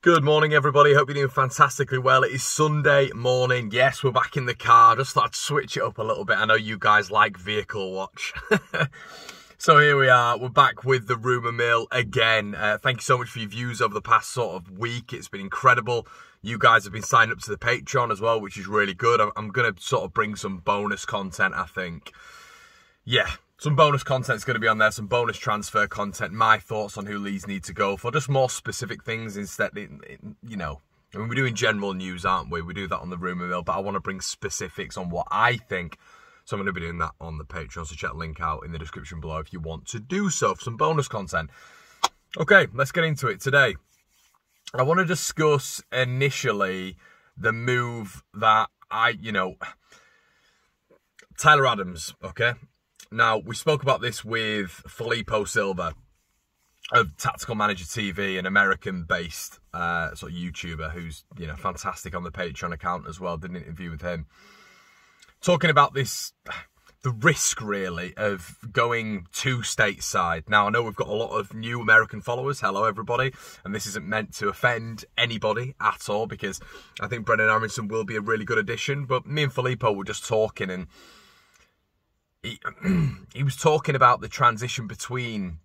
Good morning, everybody. Hope you're doing fantastically well. It is Sunday morning. Yes, we're back in the car. Just thought I'd switch it up a little bit. I know you guys like vehicle watch. So here we are. We're back with the Rumour Mill again. Thank you so much for your views over the past sort of week. It's been incredible. You guys have been signed up to the Patreon as well, which is really good. I'm going to sort of bring some bonus content, I think. Yeah. Some bonus content's going to be on there, some bonus transfer content, my thoughts on who Leeds need to go for, just more specific things instead, you know. I mean, we're doing general news, aren't we? We do that on the Rumour Mill, but I want to bring specifics on what I think. So I'm going to be doing that on the Patreon, so check the link out in the description below if you want to do so, for some bonus content. Okay, let's get into it today. I want to discuss initially the move that Tyler Adams, okay? Now, we spoke about this with Filippo Silva of Tactical Manager TV, an American-based sort of YouTuber who's, fantastic on the Patreon account as well. Did an interview with him. Talking about this, the risk, really, of going to stateside. Now, I know we've got a lot of new American followers. Hello, everybody. And this isn't meant to offend anybody at all, because I think Brendan Aronson will be a really good addition. But me and Filippo were just talking, and he was talking about the transition between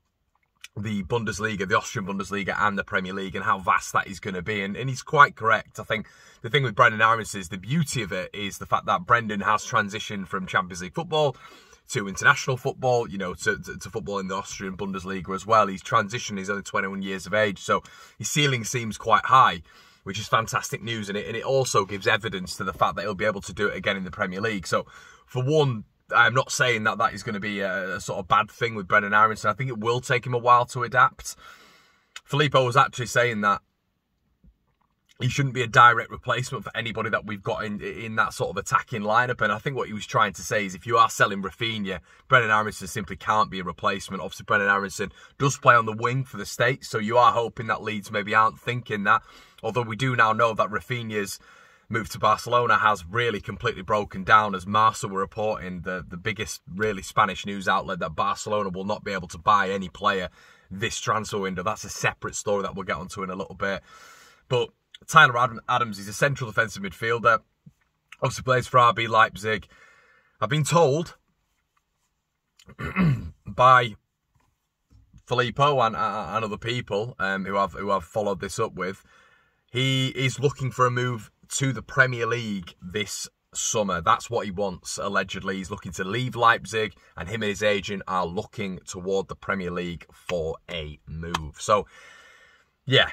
the Bundesliga, the Austrian Bundesliga, and the Premier League, and how vast that is going to be. And he's quite correct. I think the thing with Brendan Aronson is the beauty of it is the fact that Brendan has transitioned from Champions League football to international football, to football in the Austrian Bundesliga as well. He's transitioned, he's only 21 years of age, so his ceiling seems quite high, which is fantastic news. And it also gives evidence to the fact that he'll be able to do it again in the Premier League. So, for one, I'm not saying that is going to be a sort of bad thing with Brendan Aronson. I think it will take him a while to adapt. Filippo was actually saying that he shouldn't be a direct replacement for anybody that we've got in that sort of attacking lineup. And I think what he was trying to say is if you are selling Rafinha, Brendan Aronson simply can't be a replacement. Obviously, Brendan Aronson does play on the wing for the States, so you are hoping that Leeds maybe aren't thinking that. Although we do now know that Rafinha's move to Barcelona has really completely broken down, as Marca were reporting, the biggest really Spanish news outlet, that Barcelona will not be able to buy any player this transfer window. That's a separate story that we'll get onto in a little bit. But Tyler Adams is a central defensive midfielder. Obviously plays for RB Leipzig. I've been told by Filippo and other people who I've followed this up with, he is looking for a move to the Premier League this summer. That's what he wants, allegedly. He's looking to leave Leipzig, and him and his agent are looking toward the Premier League for a move. So, yeah,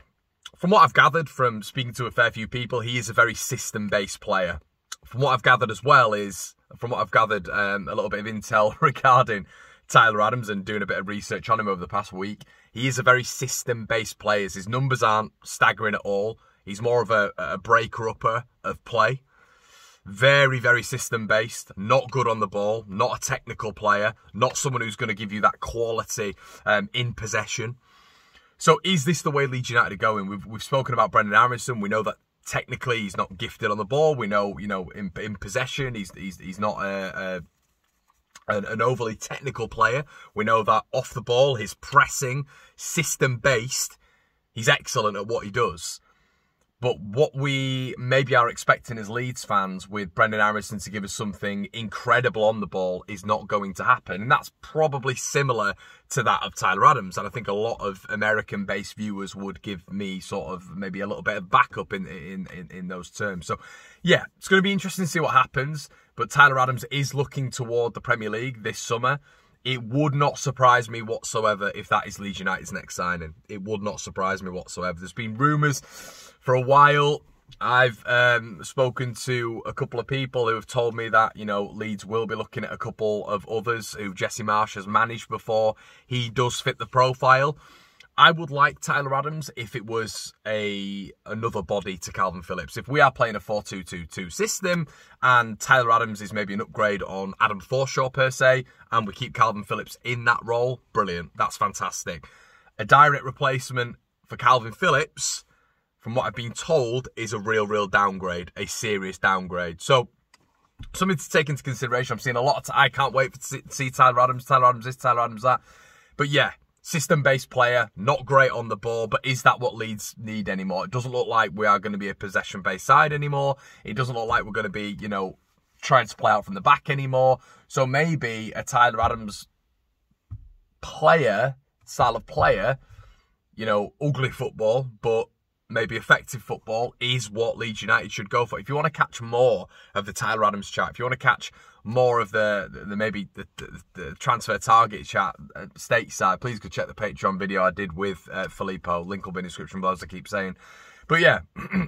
from what I've gathered from speaking to a fair few people, he is a very system-based player. From what I've gathered as well a little bit of intel regarding Tyler Adams and doing a bit of research on him over the past week, he is a very system-based player. His numbers aren't staggering at all. He's more of a breaker-upper of play. Very, very system-based. Not good on the ball. Not a technical player. Not someone who's going to give you that quality in possession. So is this the way Leeds United are going? We've spoken about Brendan Aronson. We know that technically he's not gifted on the ball. We know, in possession he's not an overly technical player. We know that off the ball, his pressing, system-based, he's excellent at what he does. But what we maybe are expecting as Leeds fans with Brendan Aronson to give us something incredible on the ball is not going to happen. And that's probably similar to that of Tyler Adams. And I think a lot of American-based viewers would give me sort of maybe a little bit of backup in those terms. So, yeah, it's going to be interesting to see what happens. But Tyler Adams is looking toward the Premier League this summer. It would not surprise me whatsoever if that is Leeds United's next signing. It would not surprise me whatsoever. There's been rumours for a while. I've spoken to a couple of people who have told me that, Leeds will be looking at a couple of others who Jesse Marsch has managed before. He does fit the profile. I would like Tyler Adams if it was another body to Calvin Phillips. If we are playing a 4-2-2-2 system and Tyler Adams is maybe an upgrade on Adam Forshaw per se, and we keep Calvin Phillips in that role, brilliant. That's fantastic. A direct replacement for Calvin Phillips, from what I've been told, is a real downgrade, a serious downgrade. So, something to take into consideration. I'm seeing a lot of I can't wait to see Tyler Adams this, Tyler Adams that. But yeah, System-based player, not great on the ball, but is that what Leeds need anymore? It doesn't look like we are going to be a possession-based side anymore. It doesn't look like we're going to be, you know, trying to play out from the back anymore. So maybe a Tyler Adams style of player, you know, ugly football, but maybe effective football is what Leeds United should go for. If you want to catch more of the Tyler Adams chat, if you want to catch more of the transfer target chat stateside, please go check the Patreon video I did with Filippo. Link will be in the description below, as I keep saying. But yeah,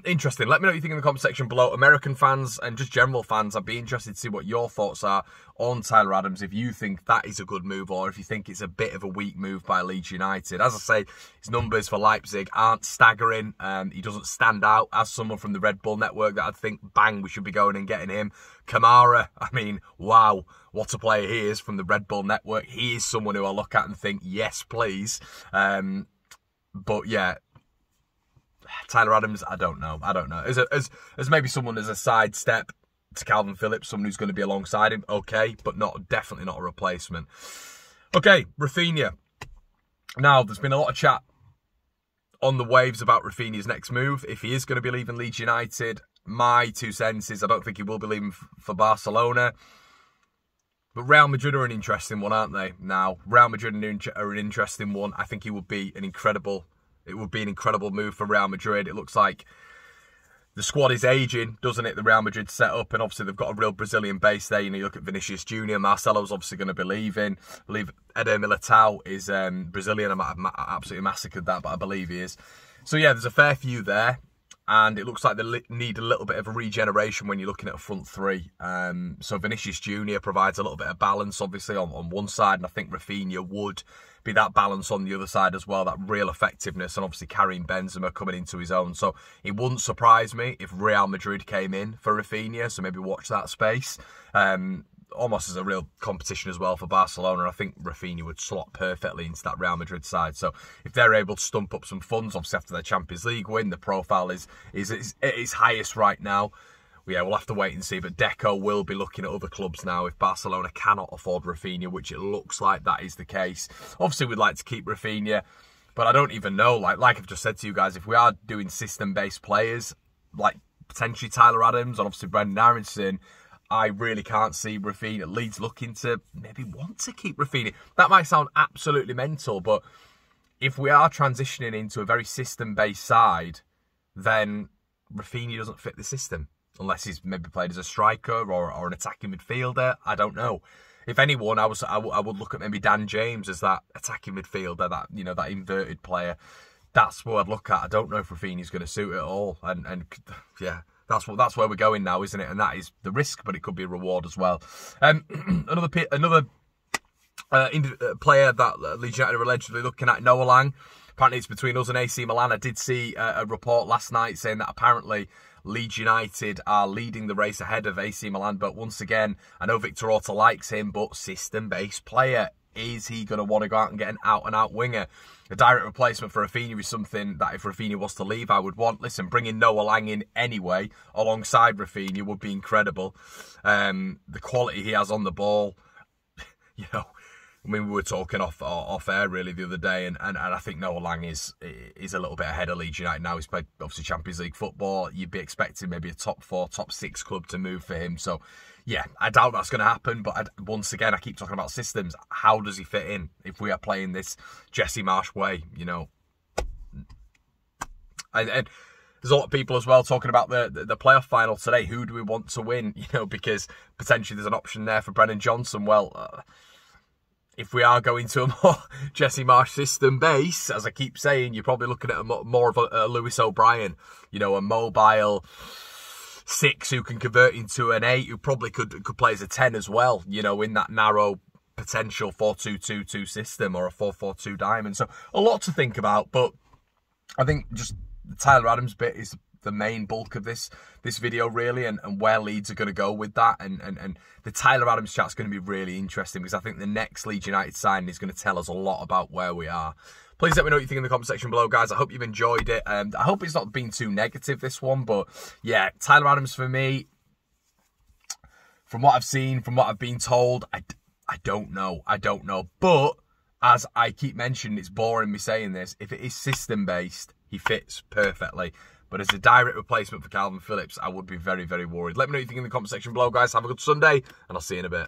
interesting. Let me know what you think in the comment section below. American fans and just general fans, I'd be interested to see what your thoughts are on Tyler Adams, if you think that is a good move or if you think it's a bit of a weak move by Leeds United. As I say, his numbers for Leipzig aren't staggering. He doesn't stand out as someone from the Red Bull network that I'd think, bang, we should be going and getting him. Kamara, I mean, wow, what a player he is from the Red Bull network. He is someone who I look at and think, yes, please. But yeah, Tyler Adams, I don't know. As maybe someone as a sidestep to Calvin Phillips, someone who's going to be alongside him, okay, but definitely not a replacement. Okay, Rafinha. Now, there's been a lot of chat on the waves about Rafinha's next move. If he is going to be leaving Leeds United, my 2 cents is I don't think he will be leaving for Barcelona. But Real Madrid are an interesting one, aren't they? Now, Real Madrid are an interesting one. I think he would be an incredible move for Real Madrid. It looks like the squad is aging, doesn't it? The Real Madrid setup, and obviously they've got a real Brazilian base there. You know, you look at Vinicius Jr., Marcelo's obviously going to be leaving. I believe Eder Militao is Brazilian. I might have absolutely massacred that, but I believe he is. So yeah, there's a fair few there, and it looks like they need a little bit of a regeneration when you're looking at a front three. So Vinicius Jr. provides a little bit of balance, obviously, on one side, and I think Rafinha would be that balance on the other side as well, that real effectiveness, and obviously carrying Benzema coming into his own. So it wouldn't surprise me if Real Madrid came in for Rafinha, so maybe watch that space. Almost as a real competition as well for Barcelona. I think Rafinha would slot perfectly into that Real Madrid side. So if they're able to stump up some funds, obviously after their Champions League win, the profile is at its highest right now. Yeah, we'll have to wait and see. But Deco will be looking at other clubs now if Barcelona cannot afford Rafinha, which it looks like that is the case. Obviously, we'd like to keep Rafinha, but I don't even know. Like I've just said to you guys, if we are doing system-based players, like potentially Tyler Adams and obviously Brendan Aronson, I really can't see Rafinha. Leeds looking to maybe want to keep Rafinha. That might sound absolutely mental, but if we are transitioning into a very system-based side, then Rafinha doesn't fit the system. Unless he's maybe played as a striker or an attacking midfielder. I don't know. If anyone, I would look at maybe Dan James as that attacking midfielder, that, you know, that inverted player. That's what I'd look at. I don't know if Rafinha's going to suit it at all. And yeah, that's where we're going now, isn't it? And that is the risk, but it could be a reward as well. Another player that Leeds United are allegedly looking at, Noah Lang. Apparently it's between us and AC Milan. I did see a report last night saying that apparently Leeds United are leading the race ahead of AC Milan. But once again, I know Victor Orta likes him, but system-based player. Is he going to want to go out and get an out-and-out winger? A direct replacement for Rafinha is something that if Rafinha was to leave, I would want. Listen, bringing Noah Lang in anyway, alongside Rafinha, would be incredible. The quality he has on the ball, you know, I mean, we were talking off air really the other day, and I think Noah Lang is a little bit ahead of Leeds United now. He's played obviously Champions League football. You'd be expecting maybe a top 4, top 6 club to move for him. So yeah, I doubt that's going to happen. But once again, I keep talking about systems. How does he fit in if we are playing this Jesse Marsch way? You know, and there's a lot of people as well talking about the playoff final today. Who do we want to win? You know, because potentially there's an option there for Brennan Johnson. Well. If we are going to a more Jesse Marsch system base, as I keep saying, you're probably looking at more of a Lewis O'Brien, you know, a mobile 6 who can convert into an 8, who probably could play as a 10 as well, you know, in that narrow potential 4-2-2-2 system or a 4-4-2 diamond. So a lot to think about, but I think just the Tyler Adams bit is the main bulk of this video really, and where Leeds are going to go with that, and the Tyler Adams chat's going to be really interesting because I think the next Leeds United signing is going to tell us a lot about where we are. Please let me know what you think in the comment section below, guys. I hope you've enjoyed it. I hope it's not been too negative, this one, but yeah, Tyler Adams for me, from what I've seen, from what I've been told, I don't know, but as I keep mentioning, it's boring me saying this, if it is system-based, he fits perfectly. But as a direct replacement for Calvin Phillips, I would be very, very worried. Let me know what you think in the comment section below, guys. Have a good Sunday, and I'll see you in a bit.